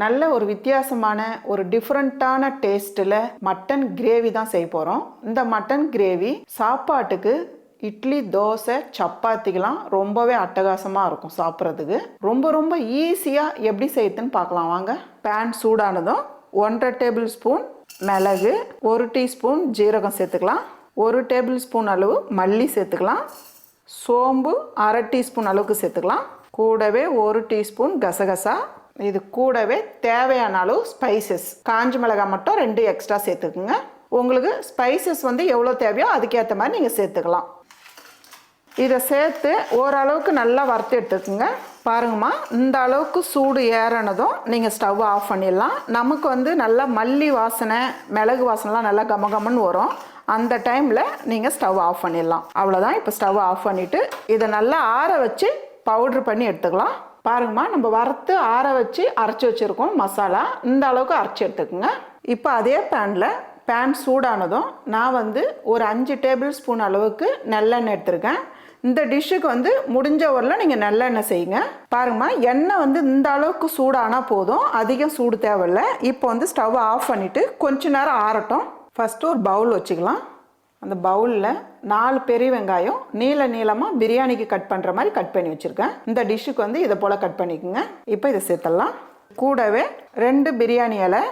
நல்ல ஒரு வித்தியாசமான ஒரு டிஃப்ரெண்ட்டான டேஸ்ட்டில் மட்டன் கிரேவி தான் செய்ய போகிறோம். இந்த மட்டன் கிரேவி சாப்பாட்டுக்கு இட்லி, தோசை, சப்பாத்திக்கெலாம் ரொம்பவே அட்டகாசமாக இருக்கும் சாப்பிட்றதுக்கு. ரொம்ப ஈஸியாக எப்படி செய்யுதுன்னு பார்க்கலாம் வாங்க. பேன் சூடானதும் 1.5 டேபிள் ஸ்பூன் மிளகு, 1 டீஸ்பூன் ஜீரகம் சேர்த்துக்கலாம், 1 டேபிள் ஸ்பூன் அளவு மல்லி சேர்த்துக்கலாம், சோம்பு 1/2 டீஸ்பூன் அளவுக்கு சேர்த்துக்கலாம், கூடவே 1 டீஸ்பூன் கசகசா, இது கூடவே தேவையான அளவு ஸ்பைசஸ், காஞ்ச மிளகாய் மட்டும் 2 எக்ஸ்ட்ரா சேர்த்துக்குங்க. உங்களுக்கு ஸ்பைசஸ் எவ்வளோ தேவையோ அதுக்கேற்ற மாதிரி நீங்கள் சேர்த்துக்கலாம். இதை சேர்த்து ஓரளவுக்கு நல்லா வறுத்து எடுத்துக்குங்க. பாருங்கம்மா, இந்த அளவுக்கு சூடு ஏறினதும் நீங்கள் ஸ்டவ் ஆஃப் பண்ணிடலாம். நமக்கு நல்லா மல்லி வாசனை, மிளகு வாசனைலாம் நல்லா கமகமன்னு வரும். அந்த டைமில் நீங்கள் ஸ்டவ் ஆஃப் பண்ணிடலாம். அவ்வளோதான். இப்போ ஸ்டவ் ஆஃப் பண்ணிவிட்டு இதை நல்லா ஆற வச்சு பவுட்ரு பண்ணி எடுத்துக்கலாம். பாருங்கம்மா, நம்ம வறுத்து ஆற வச்சு அரைச்சி வச்சுருக்கோம் மசாலா. இந்த அளவுக்கு அரைச்சி எடுத்துக்கோங்க. இப்போ அதே பேன் சூடானதும் நான் ஒரு 5 டேபிள் ஸ்பூன் அளவுக்கு நல்லெண்ணெய் எடுத்துருக்கேன். இந்த டிஷ்ஷுக்கு முடிஞ்ச வரலாம் நீங்கள் நல்லெண்ணெய் செய்யுங்க. பாருங்கம்மா, எண்ணெய் இந்த அளவுக்கு சூடானால் போதும், அதிகம் சூடு தேவையில்லை. இப்போ ஸ்டவ் ஆஃப் பண்ணிவிட்டு கொஞ்ச நேரம் ஆறட்டும். ஃபஸ்ட்டு ஒரு பவுல் வச்சுக்கலாம். அந்த பவுலில் 4 பெரிய வெங்காயம் நீளமாக பிரியாணிக்கு கட் பண்ணுற மாதிரி கட் பண்ணி வச்சுருக்கேன். இந்த டிஷ்ஷுக்கு இதை போல் கட் பண்ணிக்கோங்க. இப்போ இதை சேர்த்துடலாம். கூடவே 2 பிரியாணி இலை,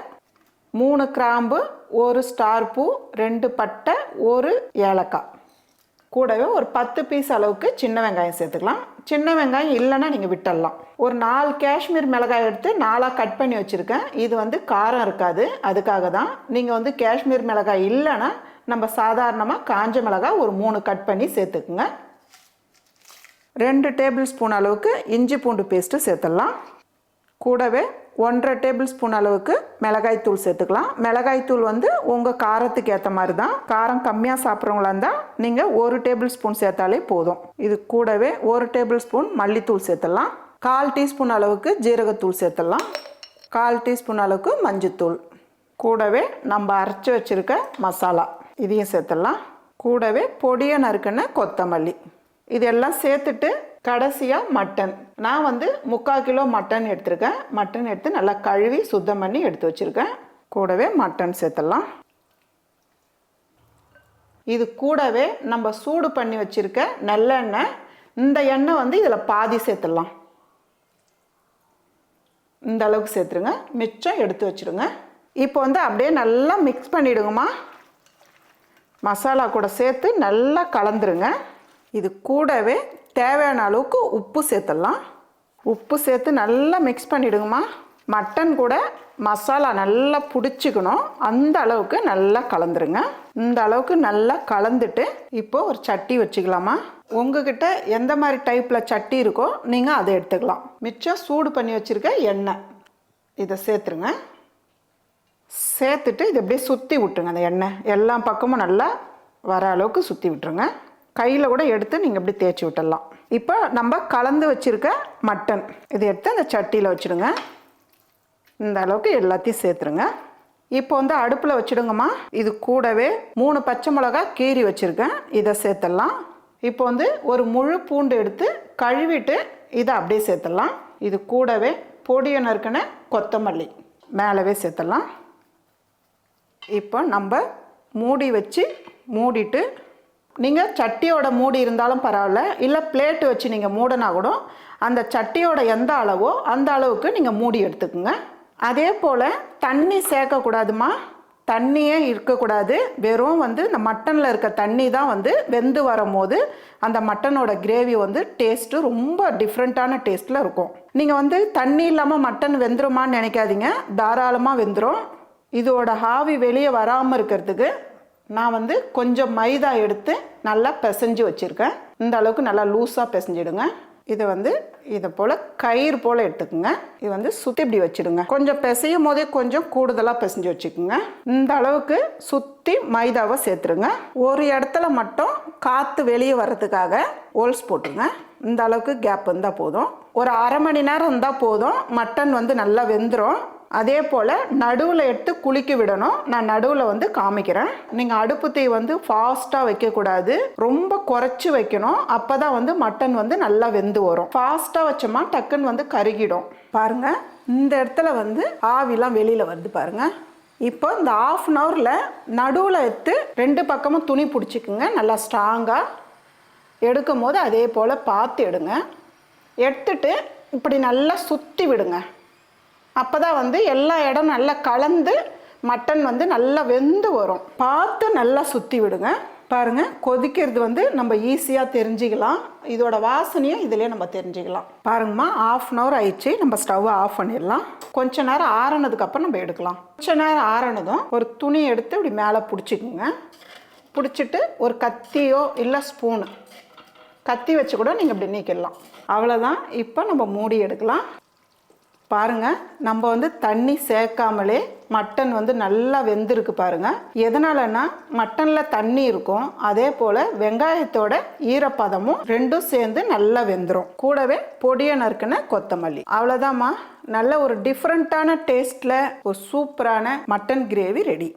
3 கிராம்பு, 1 ஸ்டார் பூ, 2 பட்டை, 1 ஏலக்காய், கூடவே ஒரு 10 பீஸ் அளவுக்கு சின்ன வெங்காயம் சேர்த்துக்கலாம். சின்ன வெங்காயம் இல்லைன்னா நீங்கள் விட்டுடலாம். ஒரு 4 காஷ்மீர் மிளகாய் எடுத்து 4ஆக கட் பண்ணி வச்சுருக்கேன். இது காரம் இருக்காது, அதுக்காக தான். நீங்கள் காஷ்மீர் மிளகாய் இல்லைன்னா நம்ம சாதாரணமாக காஞ்ச மிளகாய் ஒரு 3 கட் பண்ணி சேர்த்துக்குங்க. 2 டேபிள் ஸ்பூன் அளவுக்கு இஞ்சி பூண்டு பேஸ்ட்டு சேர்த்துடலாம். கூடவே 1.5 டேபிள் ஸ்பூன் அளவுக்கு மிளகாய்த்தூள் சேர்த்துக்கலாம். மிளகாய்த்தூள் உங்கள் காரத்துக்கு ஏற்ற மாதிரி தான். காரம் கம்மியாக சாப்பிட்றவங்களா இருந்தால் நீங்கள் 1 டேபிள் ஸ்பூன் சேர்த்தாலே போதும். இது கூடவே 1 டேபிள் ஸ்பூன் மல்லித்தூள் சேர்த்துடலாம். 1/4 டீஸ்பூன் அளவுக்கு ஜீரகத்தூள் சேர்த்துடலாம். 1/4 டீஸ்பூன் அளவுக்கு மஞ்சத்தூள், கூடவே நம்ம அரைச்சி வச்சுருக்க மசாலா இதையும் சேர்த்துடலாம். கூடவே பொடியை நறுக்குன கொத்தமல்லி, இதெல்லாம் சேர்த்துட்டு கடைசியாக மட்டன். நான் 3/4 கிலோ மட்டன் எடுத்திருக்கேன். மட்டன் எடுத்து நல்லா கழுவி சுத்தம் பண்ணி எடுத்து வச்சுருக்கேன். கூடவே மட்டன் சேர்த்துடலாம். இது கூடவே நம்ம சூடு பண்ணி வச்சுருக்க நல்லெண்ணெய், இந்த எண்ணெய் இதில் பாதி சேர்த்துடலாம். இந்த அளவுக்கு சேர்த்துருங்க, மிச்சம் எடுத்து வச்சுருங்க. இப்போ அப்படியே நல்லா மிக்ஸ் பண்ணிவிடுங்கம்மா. மசாலா கூட சேர்த்து நல்லா கலந்துருங்க. இது கூடவே தேவையான அளவுக்கு உப்பு சேர்த்துடலாம். உப்பு சேர்த்து நல்லா மிக்ஸ் பண்ணிவிடுங்கம்மா. மட்டன் கூட மசாலா நல்லா பிடிச்சிக்கணும், அந்த அளவுக்கு நல்லா கலந்துருங்க. இந்த அளவுக்கு நல்லா கலந்துட்டு இப்போ ஒரு சட்டி வச்சுக்கலாமா. உங்ககிட்ட எந்த மாதிரி டைப்பில் சட்டி இருக்கோ நீங்கள் அதை எடுத்துக்கலாம். மிச்சம் சூடு பண்ணி வச்சுருக்க எண்ணெய் இதை சேர்த்துருங்க. சேர்த்துட்டு இதை அப்படியே சுற்றி விட்டுருங்க. அந்த எண்ணெய் எல்லா பக்கமும் நல்லா வர அளவுக்கு சுற்றி விட்டுருங்க. கையில் கூட எடுத்து நீங்கள் இப்படி தேய்ச்சி விட்டுடலாம். இப்போ நம்ம கலந்து வச்சுருக்க மட்டன் இதை எடுத்து அந்த சட்டியில் வச்சுடுங்க. இந்த அளவுக்கு எல்லாத்தையும் சேர்த்துருங்க. இப்போ அடுப்பில் வச்சுடுங்கம்மா. இது கூடவே 3 பச்சை மிளகா கீறி வச்சுருக்கேன், இதை சேர்த்துடலாம். இப்போ ஒரு முழு பூண்டு எடுத்து கழுவிட்டு இதை அப்படியே சேர்த்துடலாம். இது கூடவே பொடியை நறுக்குன கொத்தமல்லி மேலவே சேர்த்துடலாம். இப்போ நம்ம மூடி வச்சு மூடிட்டு, நீங்கள் சட்டியோட மூடி இருந்தாலும் பரவாயில்ல, இல்லை பிளேட்டு வச்சு நீங்கள் மூடினா கூட அந்த சட்டியோட எந்த அளவோ அந்த அளவுக்கு நீங்கள் மூடி எடுத்துக்குங்க. அதே போல் தண்ணி சேர்க்கக்கூடாதுமா, தண்ணியே இருக்கக்கூடாது. வெறும் இந்த மட்டனில் இருக்க தண்ணி தான் வெந்து வரும்போது அந்த மட்டனோட கிரேவி டேஸ்ட்டு ரொம்ப டிஃப்ரெண்ட்டான டேஸ்ட்டில் இருக்கும். நீங்கள் தண்ணி இல்லாமல் மட்டன் வெந்துருமான்னு நினைக்காதீங்க, தாராளமாக வெந்துடும். இதோட ஆவி வெளியே வராமல் இருக்கிறதுக்கு நான் கொஞ்சம் மைதா எடுத்து நல்லா பிசைஞ்சு வச்சுருக்கேன். இந்த அளவுக்கு நல்லா லூஸாக பிசைஞ்சிடுங்க. இதை இதை போல் கயிறு போல் எடுத்துக்கோங்க. இது சுற்றி இப்படி வச்சுடுங்க. கொஞ்சம் பிசையும் போதே கொஞ்சம் கூடுதலாக பிசைஞ்சு வச்சுக்கோங்க. இந்த அளவுக்கு சுற்றி மைதாவை சேர்த்துருங்க. ஒரு இடத்துல மட்டும் காற்று வெளியே வர்றதுக்காக ஹோல்ஸ் போட்டுருங்க. இந்த அளவுக்கு கேப் இருந்தால் போதும். ஒரு 1/2 மணி நேரம் இருந்தால் போதும். மட்டன் நல்லா வெந்துடும். அதே போல் நடுவில் எடுத்து குளிக்க விடணும். நான் நடுவில் காமிக்கிறேன். நீங்கள் அடுப்பு தீ ஃபாஸ்ட்டாக வைக்கக்கூடாது, ரொம்ப குறைச்சி வைக்கணும். அப்போ தான் மட்டன் நல்லா வெந்து வரும். ஃபாஸ்ட்டாக வச்சோமா டக்குன்னு கருகிடும். பாருங்கள், இந்த இடத்துல வந்து ஆவிலாம் வெளியில் வருது பாருங்கள். இப்போ இந்த 1/2 அன் ஹவரில் நடுவில் எடுத்து 2 பக்கமும் துணி பிடிச்சிக்குங்க. நல்லா ஸ்ட்ராங்காக எடுக்கும் போது அதே போல் பார்த்து எடுங்க. எடுத்துட்டு இப்படி நல்லா சுற்றி விடுங்க. அப்போ தான் வந்து எல்லா இடம் நல்லா கலந்து மட்டன் வந்து நல்லா வெந்து வரும். பார்த்து நல்லா சுற்றி விடுங்க. பாருங்கள், கொதிக்கிறது வந்து நம்ம ஈஸியாக தெரிஞ்சுக்கலாம். இதோட வாசனையும் இதிலே நம்ம தெரிஞ்சுக்கலாம். பாருங்கம்மா, 1/2 அன் ஹவர் ஆயிடுச்சு. நம்ம ஸ்டவ்வை ஆஃப் பண்ணிடலாம். கொஞ்ச நேரம் ஆறுனதுக்கப்புறம் நம்ம எடுக்கலாம். கொஞ்ச நேரம் ஆறுனதும் ஒரு துணி எடுத்து இப்படி மேலே பிடிச்சிக்குங்க. பிடிச்சிட்டு ஒரு கத்தியோ இல்லை ஸ்பூனு, கத்தி வச்சு கூட நீங்கள் இப்படி நீக்கிடலாம். அவ்வளோதான். இப்போ நம்ம மூடி எடுக்கலாம். பாருங்கள், நம்ம வந்து தண்ணி சேர்க்காமலே மட்டன் வந்து நல்லா வெந்திருக்கு பாருங்கள். எதனாலன்னா மட்டனில் தண்ணி இருக்கும், அதே போல் வெங்காயத்தோட ஈரப்பதமும் ரெண்டும் சேர்ந்து நல்லா வெந்துடும். கூடவே பொடியை நறுக்குன கொத்தமல்லி. அவ்வளோதாம்மா, நல்ல ஒரு டிஃப்ரெண்ட்டான டேஸ்ட்டில் ஒரு சூப்பரான மட்டன் கிரேவி ரெடி.